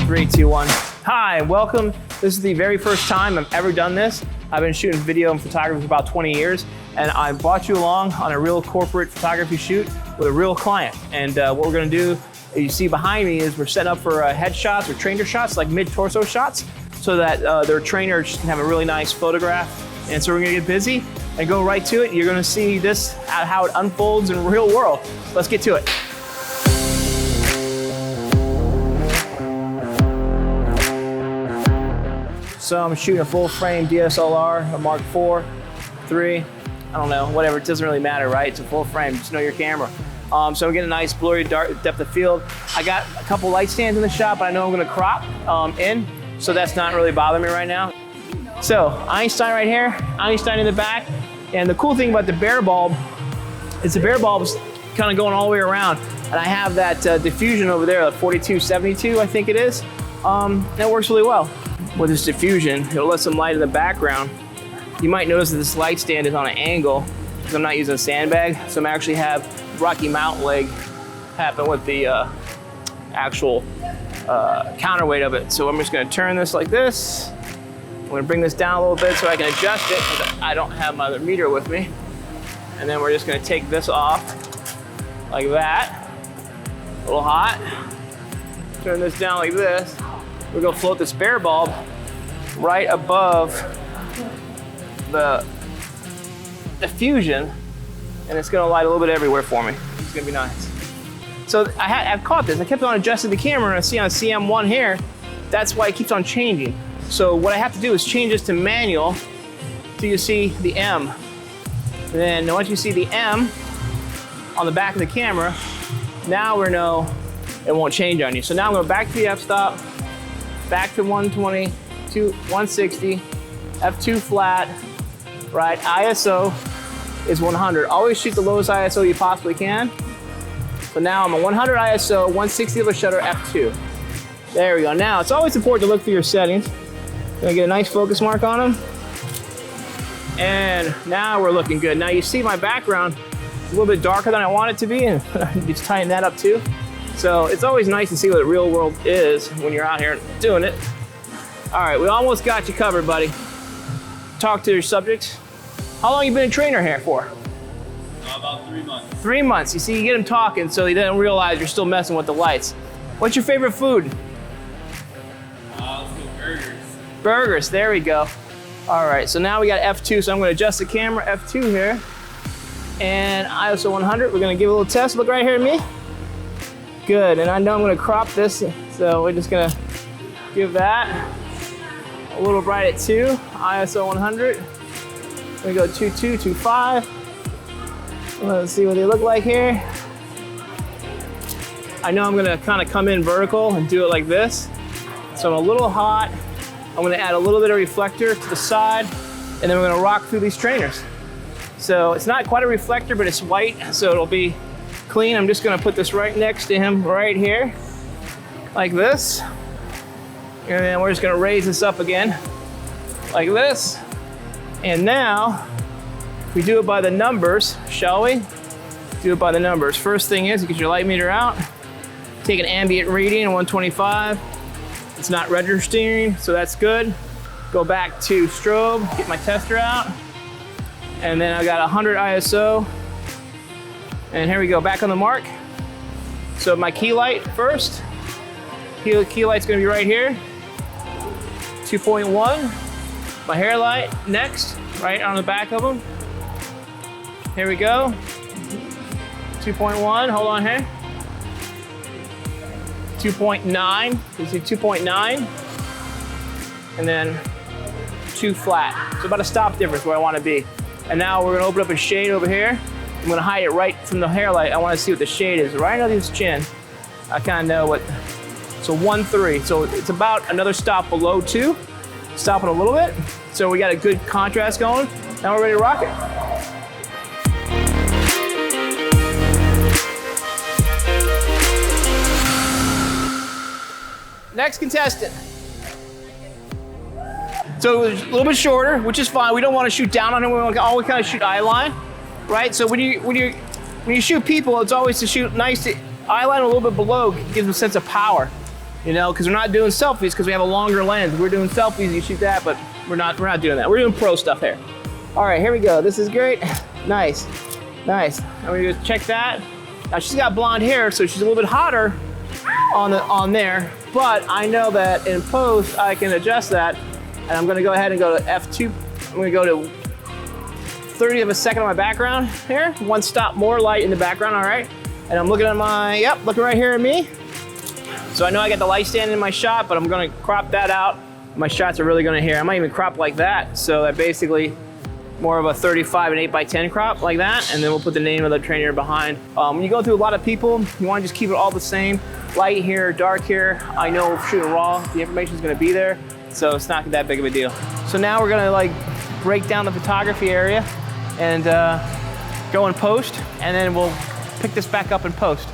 3, 2, 1. Hi, welcome. This is the very first time I've ever done this. I've been shooting video and photography for about 20 years, and I brought you along on a real corporate photography shoot with a real client. And what we're gonna do, you see behind me, is we're setting up for headshots or trainer shots, like mid-torso shots, so that their trainers can have a really nice photograph. And so we're gonna get busy and go right to it. You're gonna see this, how it unfolds in the real world. Let's get to it. So I'm shooting a full frame DSLR, a Mark IV, 3, I don't know, whatever, it doesn't really matter, right? It's a full frame, just know your camera. So I'm getting a nice blurry depth of field. I got a couple light stands in the shot, but I know I'm gonna crop in, so that's not really bothering me right now. So Einstein right here, Einstein in the back, and the cool thing about the bare bulb is the bare bulb's kind of going all the way around, and I have that diffusion over there, 4272 I think it is. That works really well. With this diffusion, it'll let some light in the background. You might notice that this light stand is on an angle because I'm not using a sandbag, so I'm actually have Rocky Mountain leg happen with the actual counterweight of it. So I'm just gonna turn this like this. I'm gonna bring this down a little bit so I can adjust it because I don't have my other meter with me. And then we're just gonna take this off like that. A little hot. Turn this down like this. We're gonna float this bare bulb right above the diffusion, and it's gonna light a little bit everywhere for me. It's gonna be nice. So I've caught this. I kept on adjusting the camera, and I see on CM1 here, that's why it keeps on changing. So what I have to do is change this to manual till you see the M. And then once you see the M on the back of the camera, now we know it won't change on you. So now I'm going back to the f-stop, back to 120, to 160, f2 flat, right? ISO is 100. Always shoot the lowest ISO you possibly can. So now I'm a 100 ISO, 160 of a shutter, f2. There we go. Now, it's always important to look through your settings. Gonna get a nice focus mark on them. And now we're looking good. Now you see my background is a little bit darker than I want it to be, and just tighten that up too. So it's always nice to see what the real world is when you're out here doing it. All right, we almost got you covered, buddy. Talk to your subjects. How long you been a trainer here for? About 3 months. 3 months. You see, you get them talking, so they don't realize you're still messing with the lights. What's your favorite food? Let's go burgers. Burgers, there we go. All right, so now we got F2, so I'm gonna adjust the camera, F2 here. And ISO 100, we're gonna give a little test. Look right here at me. Good, and I know I'm gonna crop this, so we're just gonna give that a little bright at 2, ISO 100. We go 2.2, 2.5. Let's see what they look like here. I know I'm gonna kind of come in vertical and do it like this. So I'm a little hot. I'm gonna add a little bit of reflector to the side, and then we're gonna rock through these trainers. So it's not quite a reflector, but it's white, so it'll be clean. I'm just gonna put this right next to him right here, like this. And then we're just gonna raise this up again, like this. And now, we do it by the numbers, shall we? Do it by the numbers. First thing is, you get your light meter out, take an ambient reading, 125. It's not registering, so that's good. Go back to strobe, get my tester out. And then I got 100 ISO. And here we go, back on the mark. So my key light first. Key light's gonna be right here. 2.1. My hair light next, right on the back of them. Here we go. 2.1, hold on here. 2.9, you see 2.9. And then 2 flat. So about a stop difference where I wanna be. And now we're gonna open up a shade over here. I'm gonna hide it right from the hair light. I wanna see what the shade is. Right under his chin. I kinda know what, so 1.3. So it's about another stop below 2. Stopping a little bit. So we got a good contrast going. Now we're ready to rock it. Next contestant. So it was a little bit shorter, which is fine. We don't want to shoot down on him. We always kind of shoot eye line, right? So when you shoot people, it's always to shoot nice to eye line a little bit below, gives them a sense of power. you know, because we're not doing selfies because we have a longer lens. We're doing selfies, you shoot that, but we're not doing that. We're doing pro stuff here. All right, here we go. This is great. Nice, nice. I'm gonna just check that. Now she's got blonde hair, so she's a little bit hotter on there, but I know that in post I can adjust that, and I'm gonna go ahead and go to F2. I'm gonna go to 30th of a second on my background here. One stop more light in the background, all right? And I'm looking at my, yep, looking right here at me. So I know I got the light stand in my shot, but I'm gonna crop that out. My shots are really gonna hear. I might even crop like that. So that basically more of a 35 and 8x10 crop like that. And then we'll put the name of the trainer behind. When you go through a lot of people, you wanna just keep it all the same. Light here, dark here. I know shooting raw, the information's gonna be there. So it's not that big of a deal. So now we're gonna like break down the photography area and go in post, and then we'll pick this back up in post.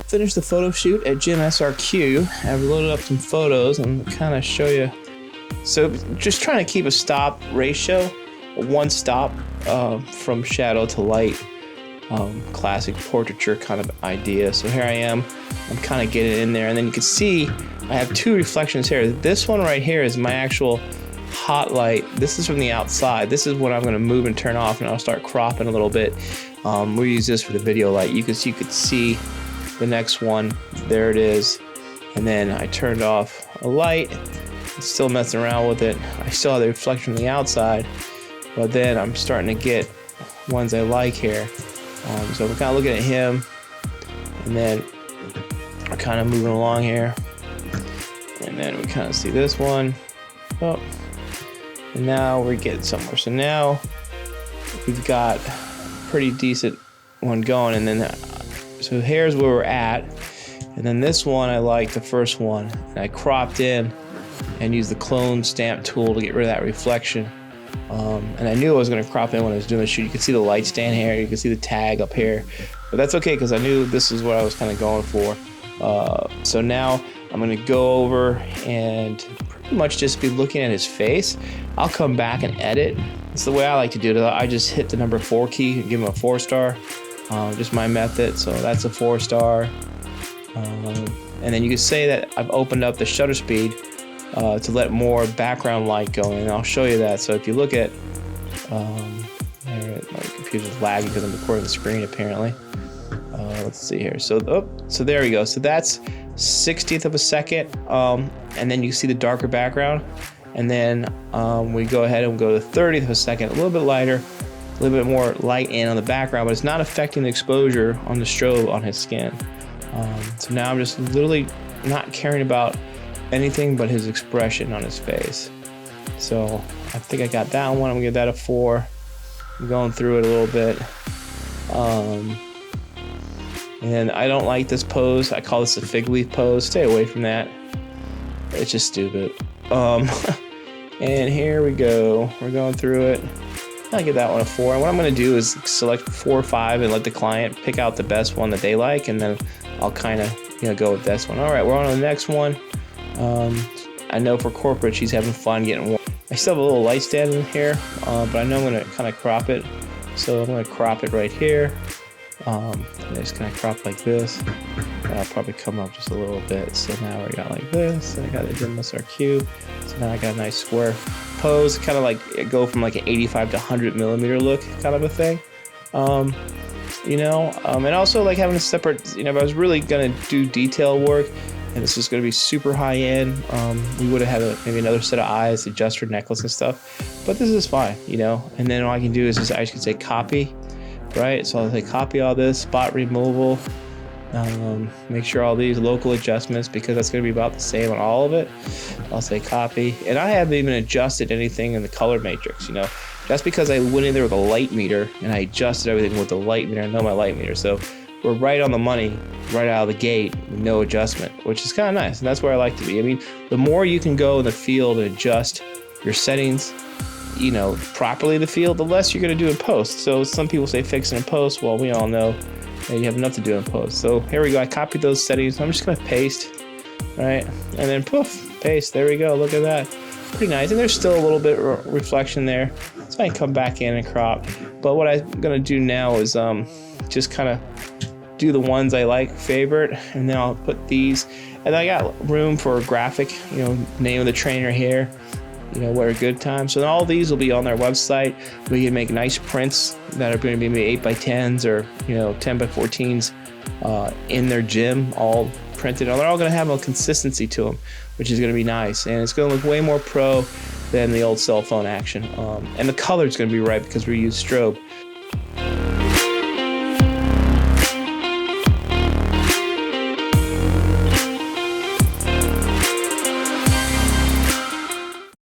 Finished the photo shoot at GYMSRQ. I've loaded up some photos and kind of show you. So just trying to keep a stop ratio, one stop from shadow to light, classic portraiture kind of idea. So here I am, I'm kind of getting in there, and then you can see I have two reflections here. This one right here is my actual hot light. This is from the outside. This is what I'm going to move and turn off, and I'll start cropping a little bit. We'll use this for the video light. You could see the next one. There it is. And then I turned off a light. I'm still messing around with it. I still have the reflection on the outside, but then I'm starting to get ones I like here. So we're kind of looking at him, and then we're kind of moving along here, and then we kind of see this one. Oh. And now we're getting somewhere. So now we've got a pretty decent one going, and then so here's where we're at. And then this one I like, the first one, and I cropped in and used the clone stamp tool to get rid of that reflection. And I knew I was going to crop in when I was doing the shoot. You can see the light stand here, you can see the tag up here, but that's okay because I knew this is what I was kind of going for. So now I'm going to go over and pretty much just be looking at his face. I'll come back and edit. It's the way I like to do it. I just hit the number 4 key and give him a 4-star. Just my method. So that's a 4-star. And then you can say that I've opened up the shutter speed to let more background light go in. And I'll show you that. So if you look at, my computer's lagging because I'm recording the screen apparently. Let's see here. So there we go. So that's 60th of a second. And then you see the darker background. And then we go ahead and go to 30th of a second, a little bit lighter, a little bit more light in on the background, but it's not affecting the exposure on the strobe on his skin. So now I'm just literally not caring about anything but his expression on his face. So I think I got that one. I'm gonna give that a 4. I'm going through it a little bit. And I don't like this pose. I call this a fig leaf pose. Stay away from that. It's just stupid. And here we go. We're going through it. I'll give that one a 4. And what I'm going to do is select 4 or 5 and let the client pick out the best one that they like, and then I'll kind of go with this one. All right, we're on to the next one. I know for corporate she's having fun getting warm. I still have a little light stand in here, but I know I'm going to kind of crop it. So I'm going to crop it right here. And just kind of crop like this. And I'll probably come up just a little bit. So now we got like this, and I got the GYMSRQ. So now I got a nice square pose, kind of like go from like an 85 to 100 millimeter look, kind of a thing. And also like having a separate, if I was really gonna do detail work, and this was gonna be super high end, we would have had maybe another set of eyes, adjuster necklace and stuff. But this is fine, And then all I can do is I can say copy. Right, so I'll say copy all this, spot removal, make sure all these local adjustments, because that's going to be about the same on all of it. I'll say copy, and I haven't even adjusted anything in the color matrix, That's because I went in there with a light meter and I adjusted everything with the light meter. I know my light meter, so we're right on the money right out of the gate with no adjustment, which is kind of nice, and that's where I like to be. I mean, the more you can go in the field and adjust your settings, properly the field, the less you're going to do in post. So some people say fix it in post. Well, we all know that you have enough to do in post. So here we go. I copied those settings. I'm just going to paste, right? And then poof, paste. There we go. Look at that. Pretty nice. And there's still a little bit of reflection there. So I can come back in and crop. But what I'm going to do now is just kind of do the ones I like favorite, and then I'll put these. And I got room for a graphic, you know, name of the trainer here, you know, where a good time. So all these will be on their website. We can make nice prints that are going to be maybe 8x10s or, you know, 10x14s in their gym, all printed. And they're all going to have a consistency to them, which is going to be nice. And it's going to look way more pro than the old cell phone action. And the color is going to be right because we use strobe.